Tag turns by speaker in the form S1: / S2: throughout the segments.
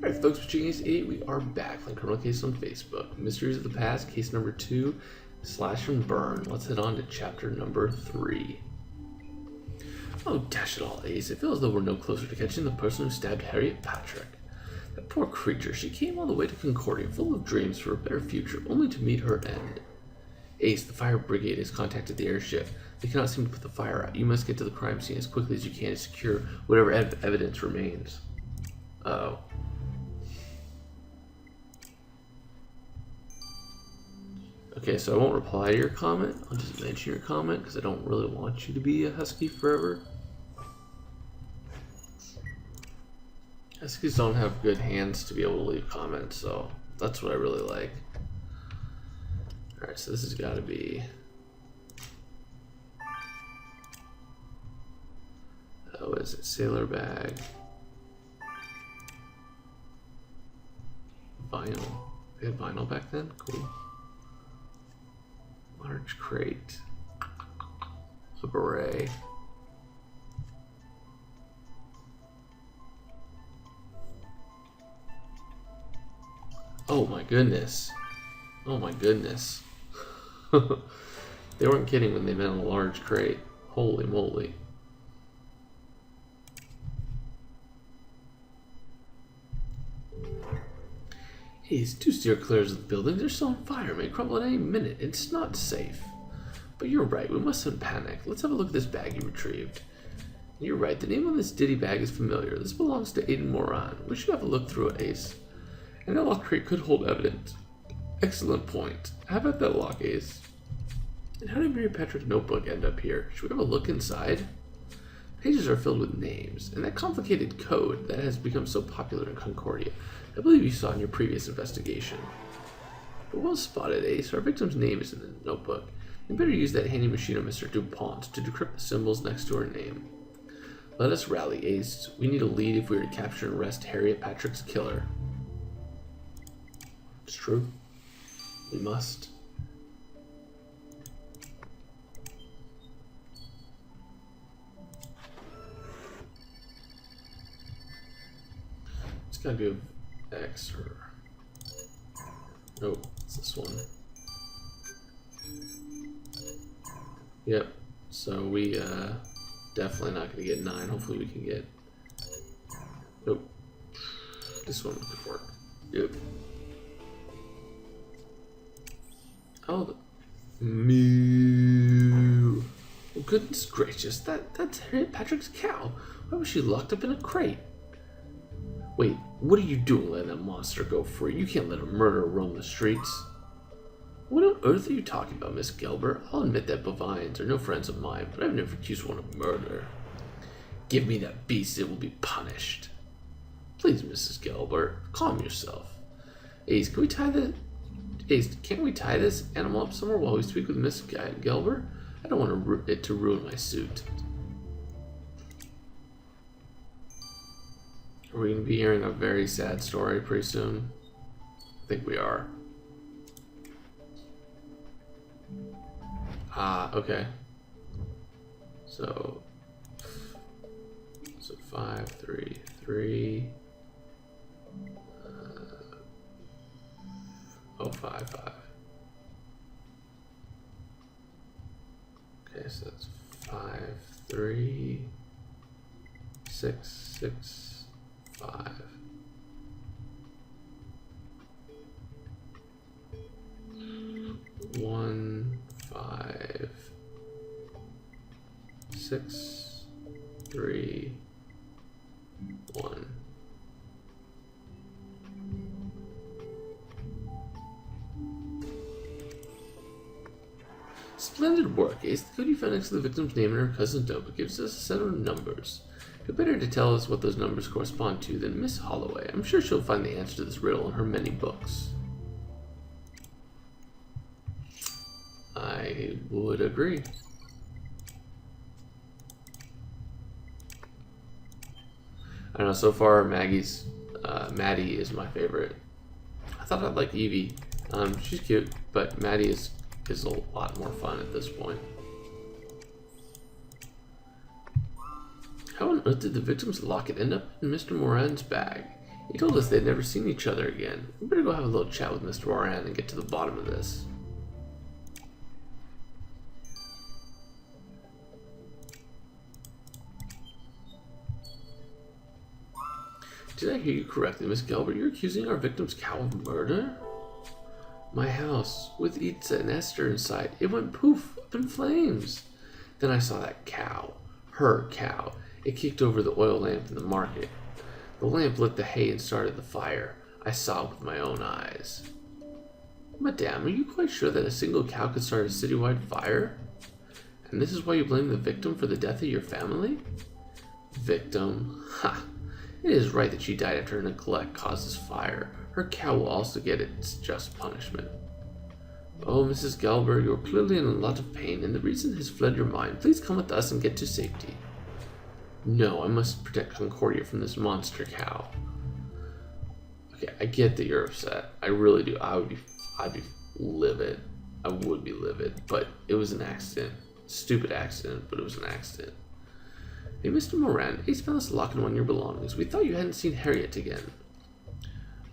S1: Alright folks, for Genius 8, we are back playing Criminal Case on Facebook. Mysteries of the Past, case number 2, Slash and Burn. Let's head on to chapter number 3. Oh, dash it all, Ace. I feel as though we're no closer to catching the person who stabbed Harriet Patrick. That poor creature, she came all the way to Concordia full of dreams for a better future, only to meet her end. Ace, the fire brigade has contacted the airship. They cannot seem to put the fire out. You must get to the crime scene as quickly as you can to secure whatever evidence remains. Uh-oh. Okay, so I won't reply to your comment. I'll just mention your comment because I don't really want you to be a husky forever. Huskies don't have good hands to be able to leave comments, so that's what I really like. Alright, so this has got to be... what is it? Sailor bag. Vinyl. They had vinyl back then? Cool. Large crate. A beret. Oh my goodness. Oh my goodness. They weren't kidding when they meant a large crate. Holy moly. Hey, do steer clear of the building. They're still on fire. It may crumble at any minute. It's not safe. But you're right. We mustn't panic. Let's have a look at this bag you retrieved. You're right. The name on this ditty bag is familiar. This belongs to Aiden Moran. We should have a look through it, Ace. And that lock crate could hold evidence. Excellent point. How about that lock, Ace? And how did Mary Patrick's notebook end up here? Should we have a look inside? Pages are filled with names, and that complicated code that has become so popular in Concordia. I believe you saw in your previous investigation. But well spotted, Ace. Our victim's name is in the notebook. You better use that handy machine of Mr. DuPont to decrypt the symbols next to her name. Let us rally, Ace. We need a lead if we are to capture and arrest Harriet Patrick's killer. It's true. We must. It's gotta be a X or... Nope, it's this one. Yep, so we definitely not gonna get 9. Hopefully we can get... Nope. This one could work. Yep. Oh, moo. Oh, goodness gracious, that's Harriet Patrick's cow. Why was she locked up in a crate? Wait, what are you doing letting that monster go free? You can't let a murderer roam the streets. What on earth are you talking about, Miss Gilbert? I'll admit that bovines are no friends of mine, but I've never accused one of murder. Give me that beast, it will be punished. Please, Mrs. Gilbert, calm yourself. Ace, can we tie the... Ace, can't we tie this animal up somewhere while we speak with Miss Gilbert? I don't want it to ruin my suit. Are we going to be hearing a very sad story pretty soon? I think we are. Ah, okay. So 5, 3, 3. 5, 5. Okay, so that's 5, 3, 6, 6, 5. One, 5, 6, 3, 1. Splendid work, Ace. The code you found next to the victim's name and her cousin's notebook gives us a set of numbers. Who better to tell us what those numbers correspond to than Miss Holloway? I'm sure she'll find the answer to this riddle in her many books. I would agree. I don't know, so far Maddie is my favorite. I thought I'd like Evie. She's cute, but Maddie is a lot more fun at this point. How on earth did the victim's locket end up in Mr. Moran's bag? He told us they'd never seen each other again. We better go have a little chat with Mr. Moran and get to the bottom of this. Did I hear you correctly, Miss Gelbert? You're accusing our victim's cow of murder? My house, with Itza and Esther inside, it went poof, up in flames. Then I saw that cow, her cow. It kicked over the oil lamp in the market. The lamp lit the hay and started the fire. I saw it with my own eyes. Madame, are you quite sure that a single cow could start a citywide fire? And this is why you blame the victim for the death of your family? Victim? Ha! It is right that she died after her neglect causes fire. Her cow will also get its just punishment. Oh, Mrs. Gelber, you are clearly in a lot of pain, and the reason has fled your mind. Please come with us and get to safety. No, I must protect Concordia from this monster cow. Okay, I get that you're upset. I really do. I'd be livid. I would be livid, but it was an accident. Stupid accident, but it was an accident. Hey, Mr. Moran, Ace found us locking on your belongings. We thought you hadn't seen Harriet again.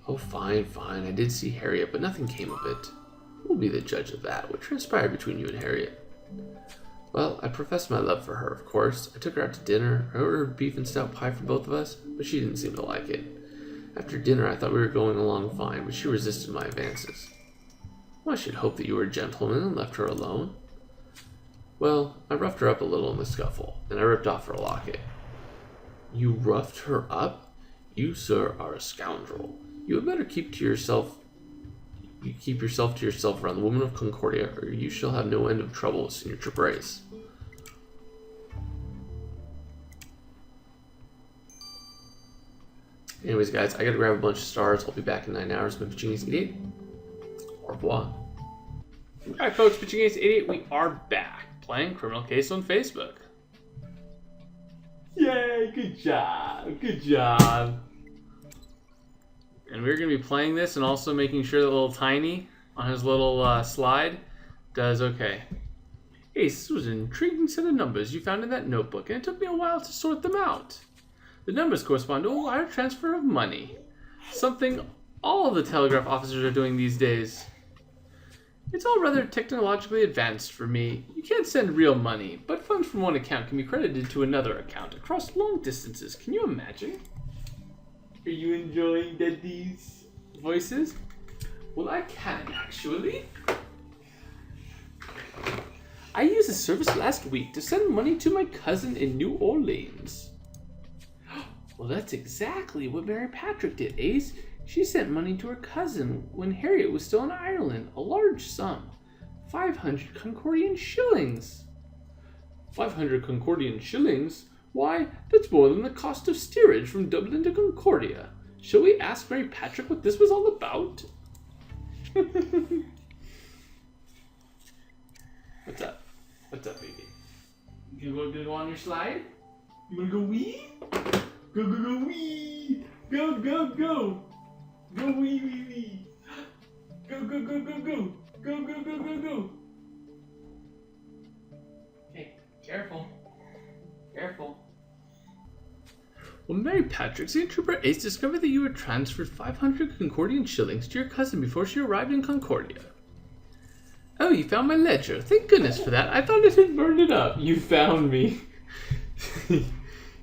S1: Oh, fine. I did see Harriet, but nothing came of it. We'll be the judge of that. What transpired between you and Harriet? Well, I professed my love for her, of course. I took her out to dinner. I ordered beef and stout pie for both of us, but she didn't seem to like it. After dinner, I thought we were going along fine, but she resisted my advances. Well, I should hope that you were a gentleman and left her alone. Well, I roughed her up a little in the scuffle, and I ripped off her locket. You roughed her up? You, sir, are a scoundrel. You had better keep yourself to yourself around the woman of Concordia, or you shall have no end of trouble with Signature Brace. Anyways, guys, I gotta grab a bunch of stars. I'll be back in 9 hours. My Pitching Ace 88. Au revoir.
S2: Alright, folks, Pitching Ace 88, we are back playing Criminal Case on Facebook. Yay, good job. And we're going to be playing this and also making sure that little Tiny on his little slide does okay. Ace, this was an intriguing set of numbers you found in that notebook, and it took me a while to sort them out. The numbers correspond to a wire transfer of money, something all of the telegraph officers are doing these days. It's all rather technologically advanced for me. You can't send real money, but funds from one account can be credited to another account across long distances. Can you imagine? Are you enjoying these voices? Well, I can, actually. I used a service last week to send money to my cousin in New Orleans. Well, that's exactly what Mary Patrick did, Ace. She sent money to her cousin when Harriet was still in Ireland, a large sum. 500 Concordian shillings. 500 Concordian shillings? Why, that's more than the cost of steerage from Dublin to Concordia. Shall we ask Mary Patrick what this was all about? What's up? What's up, baby? You gonna go on your slide? You wanna go wee? Go wee! Go! Go wee! Go! Go! Okay, careful. Well, Mary Patrick, St. Trooper Ace discovered that you had transferred 500 Concordian shillings to your cousin before she arrived in Concordia. Oh, you found my ledger. Thank goodness for that. I thought it had burned it up. You found me.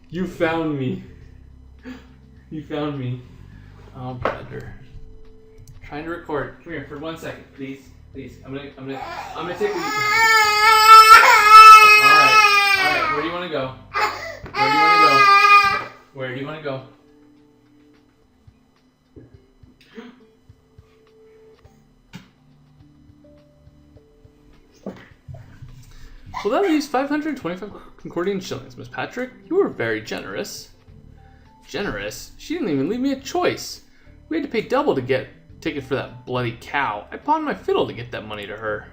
S2: You found me. Oh, brother. Trying to record. Come here for 1 second, please. I'm gonna take you. All right. Where do you want to go? Where do you want to go? Well, that leaves 525 Concordian shillings, Miss Patrick. You were very generous. Generous? She didn't even leave me a choice. We had to pay double to get a ticket for that bloody cow. I pawned my fiddle to get that money to her.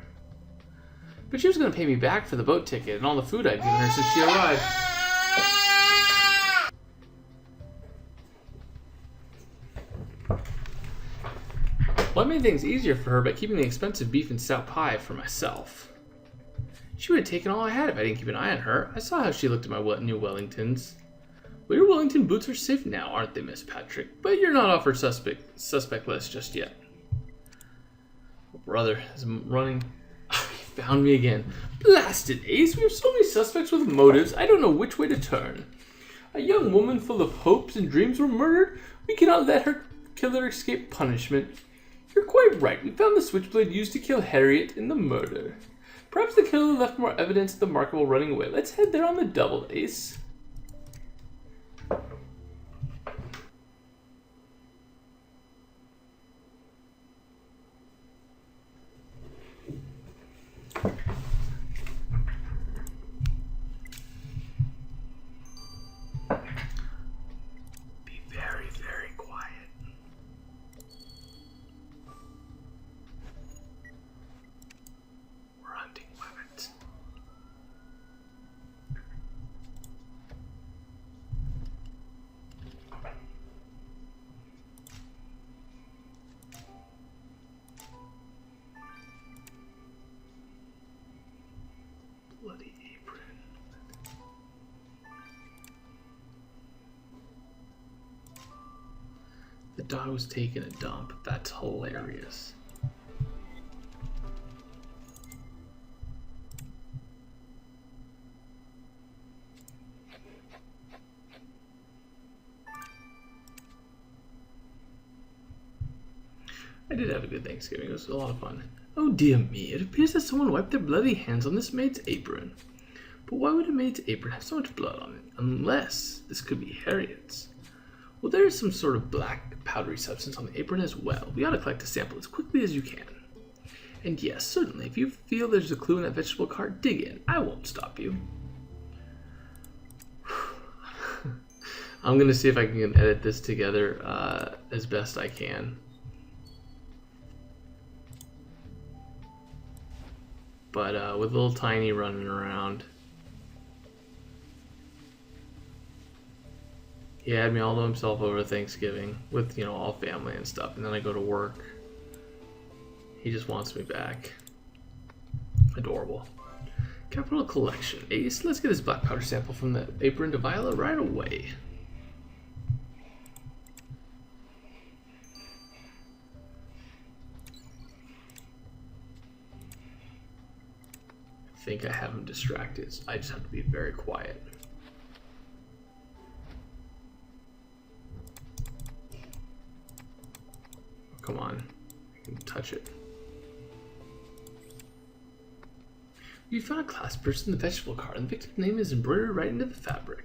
S2: But she was going to pay me back for the boat ticket and all the food I'd given her since she arrived. Well, I made things easier for her by keeping the expensive beef and stout pie for myself. She would have taken all I had if I didn't keep an eye on her. I saw how she looked at my new Wellingtons. Well, your Wellington boots are safe now, aren't they, Miss Patrick? But you're not off our suspect list just yet. Oh, brother is running. He found me again. Blasted Ace, we have so many suspects with motives, I don't know which way to turn. A young woman full of hopes and dreams were murdered. We cannot let her killer escape punishment. You're quite right. We found the switchblade used to kill Harriet in the murder. Perhaps the killer left more evidence at the market while running away. Let's head there on the double, Ace. Bloody apron. The dog was taking a dump. That's hilarious. I did have a good Thanksgiving. It was a lot of fun. Oh dear me, it appears that someone wiped their bloody hands on this maid's apron. But why would a maid's apron have so much blood on it? Unless this could be Harriet's. Well, there is some sort of black, powdery substance on the apron as well. We ought to collect a sample as quickly as you can. And yes, certainly, if you feel there's a clue in that vegetable cart, dig in. I won't stop you. I'm going to see if I can edit this together as best I can. But with little Tiny running around. He had me all to himself over Thanksgiving with, all family and stuff. And then I go to work. He just wants me back. Adorable. Capital collection. Ace, let's get this black powder sample from the apron to Viola right away. I think I have him distracted. So I just have to be very quiet. Come on, I can touch it. You found a clasp purse in the vegetable cart, and the victim's name is embroidered right into the fabric.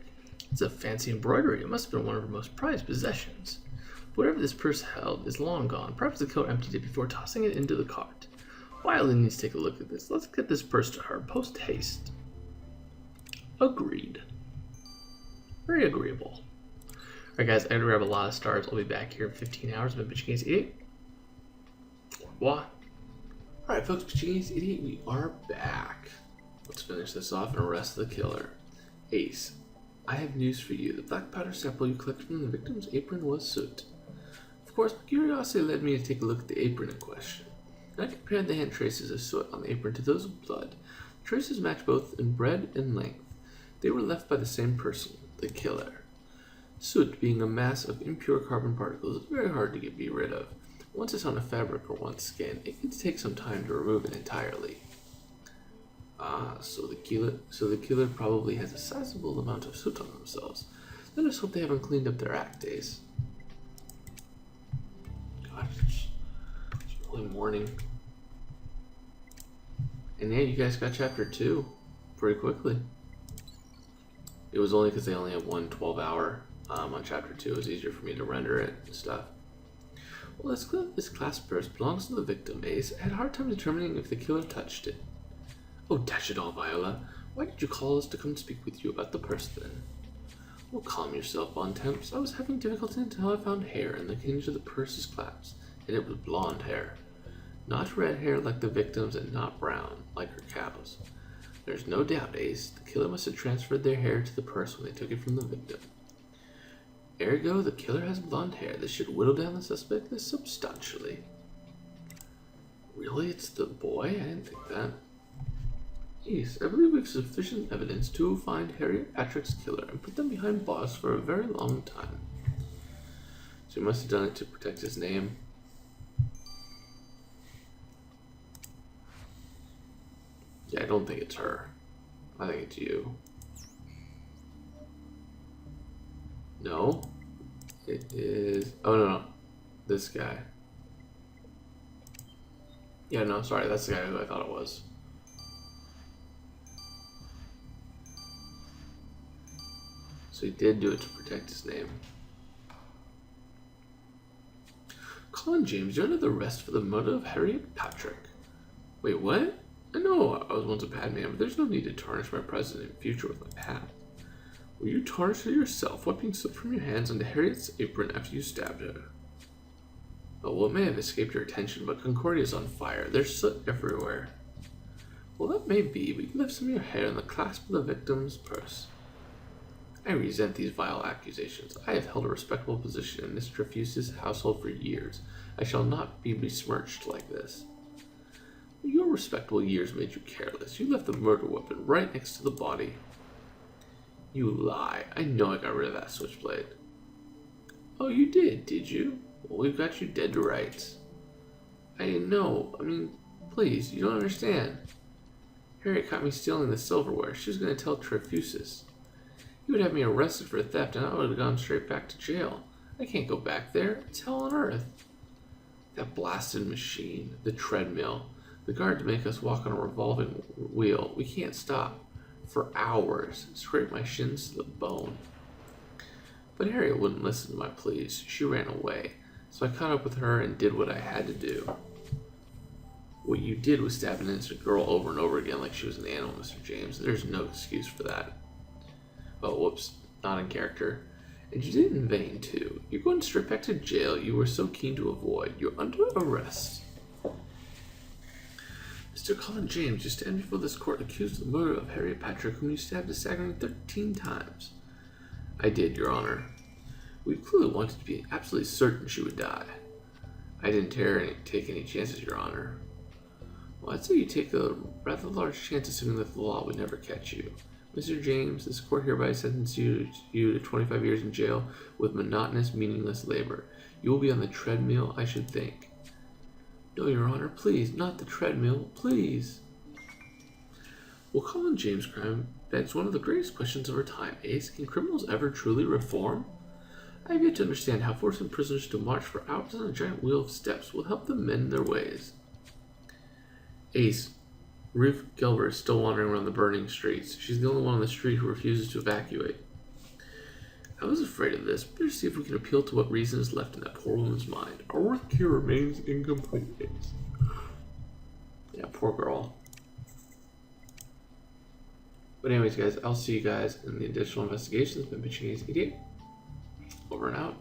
S2: It's a fancy embroidery. It must have been one of her most prized possessions. Whatever this purse held is long gone. Perhaps the killer emptied it before tossing it into the cart. Viola needs to take a look at this. Let's get this purse to her post haste. Agreed. Very agreeable. Alright guys, I gotta grab a lot of stars. I'll be back here in 15 hours. I've been pitching against 88. What? Alright folks, pitching against 88, we are back. Let's finish this off and arrest the killer. Ace, I have news for you. The black powder sample you collected from the victim's apron was soot. Of course, my curiosity led me to take a look at the apron in question. I compared the hand traces of soot on the apron to those of blood. The traces match both in breadth and length. They were left by the same person, the killer. Soot, being a mass of impure carbon particles, is very hard to be rid of. Once it's on a fabric or one's skin, it can take some time to remove it entirely. Ah, so the killer probably has a sizable amount of soot on themselves. Let us hope they haven't cleaned up their act days. Gosh, it's early morning. And yeah, you guys got chapter 2 pretty quickly. It was only because they only have one 12-hour on chapter 2. It was easier for me to render it and stuff. Well, it's clear that this clasp purse belongs to the victim. Ace had a hard time determining if the killer touched it. Oh, dash it all, Viola. Why did you call us to come speak with you about the purse then? Well, calm yourself, Bontemps. I was having difficulty until I found hair in the hinge of the purse's clasp, and it was blonde hair. Not red hair like the victim's and not brown, like her cow's. There's no doubt, Ace, the killer must have transferred their hair to the purse when they took it from the victim. Ergo, the killer has blonde hair. This should whittle down the suspect substantially. Really? It's the boy? I didn't think that.
S1: Ace, I believe we have sufficient evidence to find Harriet Patrick's killer and put them behind bars for a very long time. So he must have done it to protect his name. Yeah, I don't think it's her. I think it's you. No. It is... Oh, no. This guy. Yeah, no, sorry. That's the guy who I thought it was. So he did do it to protect his name. Colin James, you're under the arrest for the murder of Harriet Patrick. Wait, what? I know I was once a bad man, but there's no need to tarnish my present and future with my past. Will you tarnish it yourself, wiping soot from your hands onto Harriet's apron after you stabbed her? Oh, it may have escaped your attention, but Concordia's on fire. There's soot everywhere. Well, that may be, but you left some of your hair in the clasp of the victim's purse. I resent these vile accusations. I have held a respectable position in Mr. Trefusis' household for years. I shall not be besmirched like this. Your respectable years made you careless. You left the murder weapon right next to the body. You lie. I know I got rid of that switchblade. Oh, you did you? Well, we've got you dead to rights. I know. I mean, please, you don't understand. Harriet caught me stealing the silverware. She was going to tell Trefusis. He would have me arrested for theft, and I would have gone straight back to jail. I can't go back there. It's hell on earth. That blasted machine. The treadmill. The guard to make us walk on a revolving wheel. We can't stop. For hours. Scrape my shins to the bone. But Harriet wouldn't listen to my pleas. She ran away. So I caught up with her and did what I had to do. What you did was stab an innocent girl over and over again like she was an animal, Mr. James. There's no excuse for that. Oh, whoops. Not in character. And you did it in vain, too. You're going straight back to jail you were so keen to avoid. You're under arrest. Mr. Colin James, you stand before this court accused of the murder of Harriet Patrick, whom you stabbed a staggering 13 times. I did, Your Honor. We clearly wanted to be absolutely certain she would die. I didn't take any chances, Your Honor. Well, I'd say you take a rather large chance assuming that the law would never catch you. Mr. James, this court hereby sentences you to 25 years in jail with monotonous, meaningless labor. You will be on the treadmill, I should think. No, Your Honor, please, not the treadmill, please. Well, Colin James' crime begs one of the greatest questions of our time, Ace. Can criminals ever truly reform? I have yet to understand how forcing prisoners to march for hours on a giant wheel of steps will help them mend their ways. Ace, Ruth Gilbert is still wandering around the burning streets. She's the only one on the street who refuses to evacuate. I was afraid of this. Better see if we can appeal to what reason is left in that poor woman's mind. Our work here remains incomplete. Yeah, poor girl. But anyways, guys, I'll see you guys in the additional investigations. Been Bitching Ace 88. Over and out.